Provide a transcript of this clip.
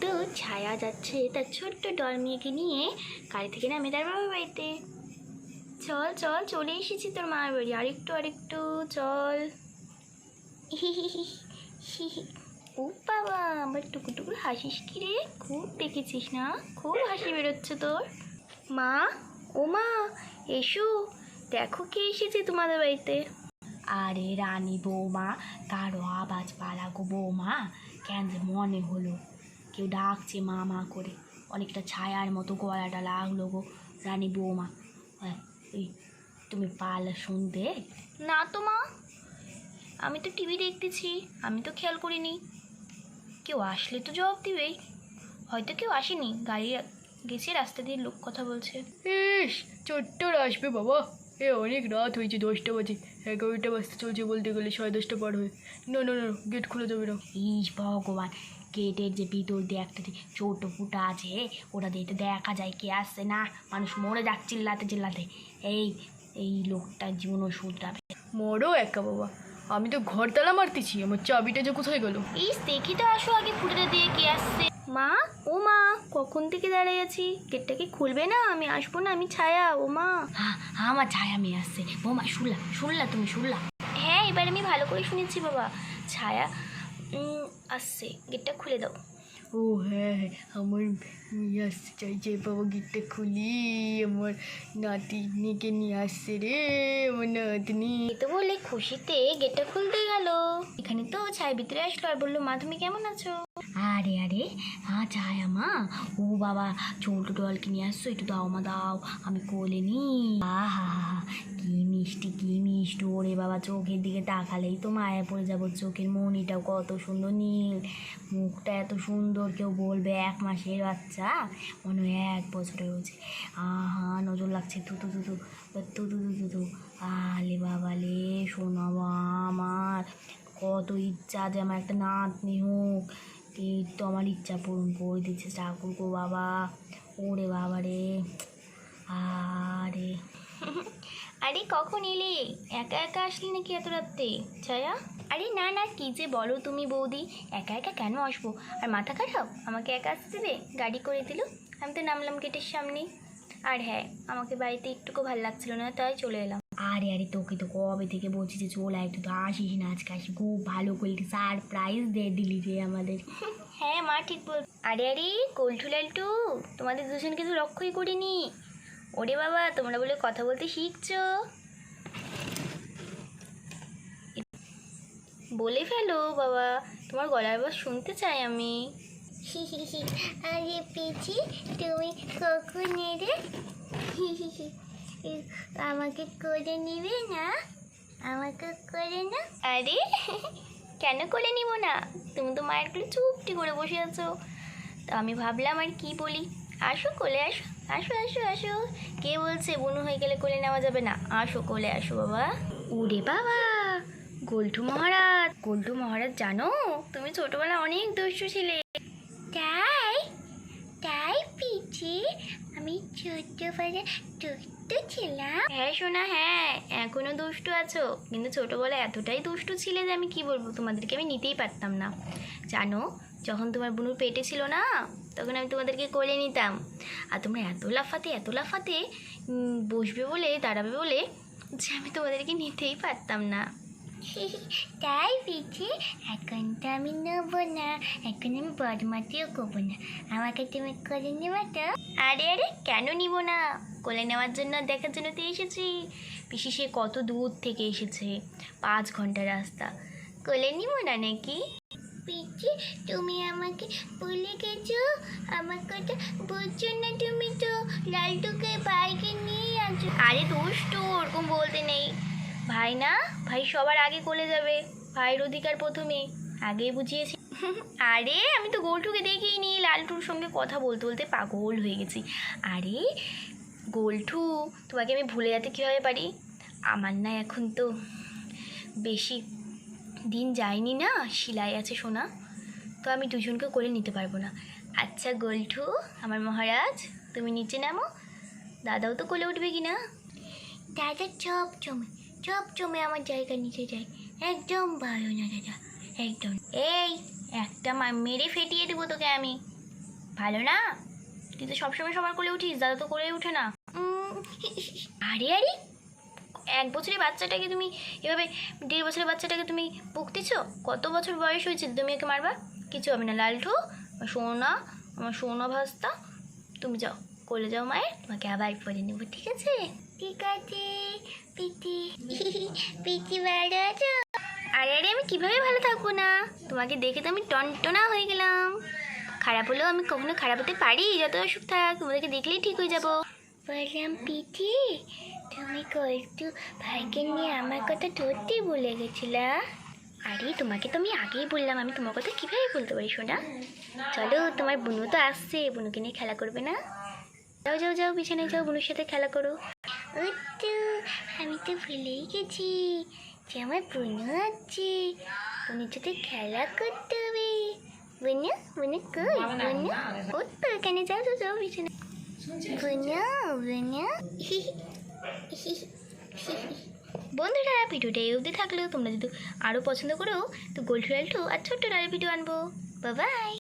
তো ছায়া যাচ্ছে তার ছোট্ট ডল মেয়েকে নিয়ে গাড়ি থেকে নামে তার মামার বাড়িতে। চল চল, চলে এসেছি তোর মামার বাড়ি, আরেকটু চল। ও বাবা, আবার টুকু হাসিস কি রে? খুব দেখেছিস না, খুব হাসি বেরোচ্ছে তোর। মা, ও মা, এসো, দেখো কে এসেছে তোমাদের বাড়িতে। আরে রানী বৌমা, কারো আওয়াজ পালাগো বৌমা, কেন যে মনে হলো কেউ ডাকছে মা মা করে, অনেকটা ছায়ার মতো গলাটা লাগলো গো রানী বৌমা। এই তুমি পালা শুনতে? না তো মা, আমি তো টিভি দেখতেছি, আমি তো খেয়াল করিনি। কেউ আসলে তো জবাব দিবেই, হয়তো কেউ আসেনি, গাড়ি গেছে, রাস্তা দিয়ে লোক কথা বলছে। ইস, চট্টর আসবে বাবা, অনেক রাত হয়েছে, 10টা বাজে, 11টা বাজতে চলছে বলতে গেলে, 10:30 পার হয়ে। না না না, গেট খুলে যাবে না। ইস ভগবান, গেটের যে ভিতর দিয়ে একটা ছোট ফুটা আছে, ওটা দিয়ে তো দেখা যায় কে আসছে না, মানুষ মরে যাক চিল্লাতে চিল্লাতে। এই এই লোকটার জীবনও শুধরাবে। মরো একা বাবা, আমি তো ঘর তালা মারতেছি, আমার চাবিটা যে কোথায় গেল? ইস দেখি তো, আসো আগে ফুটে দিয়ে কে আসছে। মা, ও মা, কখন থেকে দাঁড়িয়ে আছি, গেটটা কি খুলবে না? আমি আসবো না, আমি ছায়া। ও মা, হ্যাঁ আমার ছায়া মেয়ে আসছে। ও মা, শুনলা তুমি শুনলা? হ্যাঁ, এবার আমি ভালো করে শুনেছি বাবা, ছায়া আসছে, গেটটা খুলে দাও। ও হ্যাঁ হ্যাঁ, আমার মেয়ে আসতে চাইছে বাবা, গেটটা খুলি, আমার নাতিনিকে নিয়ে আসছে রে, আমার নাতনি। এই তো বলে খুশিতে গেটটা খুলতে গেল, এখানে তো ছায়া ভিতরে আসলো আর বললো, মা তুমি কেমন আছো? আরে আরে, হ্যাঁ ছায়া মা, ও বাবা ছোট ডলকে নিয়ে আসছো, একটু দাও মা দাও, আমি কোলে নি। আহা, কি মিষ্টি ওরে বাবা, চোখের দিকে তাকালেই তো মায়া পড়ে যাবো, চোখের মনিটাও কত সুন্দর নীল, মুখটা এত সুন্দর, কেউ বলবে 1 মাসের বাচ্চা, মনে হয় 1 বছরের হয়েছে। আহা, নজর লাগছে, তু তু তু তু তু তু তু তু। আলে বাবা লে, শোনাবো আমার কত ইচ্ছা যে আমার একটা নাতনি হোক, এই তো আমার ইচ্ছা পূরণ করে দিচ্ছে ঠাকুর গো বাবা। ওরে বাবা রে, আরে আরে কখন এলে? একা একা আসলি নাকি এত রাত্রে ছায়া? আরে না না, কি যে বলো তুমি বৌদি, একা একা কেন আসবো, আর মাথা খারাপ, আমাকে একা আসতে দেবে? গাড়ি করে দিল, আমি তো নামলাম গেটের সামনেই। আর হ্যাঁ, আমাকে বাড়িতে একটুকু ভালো লাগছিল না, তাই চলে এলাম। আরে আরে, তোকে তো কবে থেকে বলছি যে চলে একটু, তো আসিস না, আজকে আসি, খুব ভালো করে সারপ্রাইজ দিয়ে দিলি যে আমাদের। হ্যাঁ মা ঠিক বল। আরে আরে গোলঠু লালটু, তোমাদের দুজনকে তো লক্ষ্যই করিনি। ওরে বাবা, তোমরা বলে কথা বলতে শিখছো, বলে ফেলো বাবা, তোমার গলার আওয়াজ শুনতে চাই আমি। আরে পিচি, তুমি কখন এলে? আমাকে করে নিবে না? আমাকে করে না? আরে কেন কোলে নিব না, তুমি তো মায়ের কোলে চুপটি করে বসে আছো, তো আমি ভাবলাম আর কি বলি, আসো কোলে আসো, আসো আসো আসো। কে বলছে বুনু হয়ে গেলে কোলে নেওয়া যাবে না? আসো কোলে আসো বাবা। ওরে বাবা, গোল্টু মহারাজ জানো, তুমি ছোটবেলায় অনেক দুষ্টু ছিলে। তাই তাই পিচি, আমি ছোটবেলায় দুষ্টু ছিলাম? হ্যাঁ সোনা, হ্যাঁ এখনো দুষ্টু আছো, কিন্তু ছোটবেলায় এতটাই দুষ্টু ছিলে যে আমি কি বলবো, তোমাদেরকে আমি নিতেই পারতাম না জানো। যখন তোমার বুনুর পেটে ছিল না, তখন আমি তোমাদেরকে কোলে নিতাম, আর তোমরা এত লাফাতে বসবে বলে, দাঁড়াবে বলে, যে আমি তোমাদেরকে নিতেই পারতাম না। তাই পিচি, এখন তো আমি নেবো না, এখন আমি বদমাতিও করবো না, আমাকে তুমি করে নেবে তো? আরে আরে, কেন নিব না, কোলে নেওয়ার জন্য, দেখার জন্য তো এসেছি। পিসি সে কত দূর থেকে এসেছে, 5 ঘন্টা রাস্তা, কোলে নিব না নাকি? পিচি, তুমি আমাকে ভুলে গেছো, আমার কথা বুঝছো না? তুমি তো লালটুকে বাইকে নিয়ে আছো। আরে দুষ্টু, ওরকম বলতে নেই, ভাই না, ভাই সবার আগে কোলে যাবে, ভাইয়ের অধিকার প্রথমে, আগেই বুঝিয়েছি। আরে আমি তো গোলটুকে দেখিনি, লালটুর সঙ্গে কথা বলতে বলতে পাগল হয়ে গেছি। আরে গোলটু, তোমাকে আমি ভুলে যেতে কীভাবে পারি, আমার না এখন তো বেশি দিন যায়নি না, শিলাই আছে সোনা, তো আমি দুজনকে কোলে নিতে পারবো না। আচ্ছা গোলটু আমার মহারাজ, তুমি নিচে নামো, দাদাও তো কোলে উঠবে কি না? দাদা চপ জমে আমার জায়গা নিতে যায়, একদম ভালো না দাদা, একদম। এই একটা মেরে ফেটিয়ে দেবো তোকে আমি। ভালো না? তুই তো সবসময় সবার কোলে উঠিস, দাদা তো কোলেই উঠে না। আরে আরে, 1 বছরের বাচ্চাটাকে তুমি এভাবে, 1.5 বছরের বাচ্চাটাকে তুমি বকতেছ? কত বছর বয়স হয়েছে তুমি একে মারবা? কিছু হবে না লালটু, আমার সোনা, আমার সোনা ভাস্তা। তুমি যাও, কোলে যাও মায়ের, তোমাকে আবার পরে নেবো, ঠিক আছে? ঠিক আছে পিটি। পিটি ভালো আছো? আরে আরে, আমি কিভাবে ভালো থাকবো না? তোমাকে দেখে তো আমি টনটনা হয়ে গেলাম। খারাপ হলেও আমি কখনো খারাপ হতে পারি? যত অসুখ থাক, তোমাদেরকে দেখলেই ঠিক হয়ে যাবো। বললাম পিটি, তুমি একটু ভাইকে নিয়ে আমার কথা ধরতেই ভুলে গেছিলা। আরে তোমাকে তো আমি আগেই বললাম, আমি তোমার কথা কীভাবে বলতে পারি সোনা? চলো, তোমার বুনু তো আসছে, বুনুকে নিয়ে খেলা করবে না? যাও যাও যাও, বিছানায় যাও, বুনুর সাথে খেলা করো। তো আমি তো ভুলেই গেছি যে আমার বোনও আছে, বোনের সাথে খেলা করতে হবে। বোনু, বোনু কই? বোনু ও তো এখানে, যাও যাও যাও বিছানে। বোনু, বোনু। বন্ধুরা, ভিডিওটা এই অবধি থাকলেও তোমরা যদি আরও পছন্দ করো তো গোল্ড লালটু আর ছোট্ট লাল ভিডিও আনবো। Bye bye.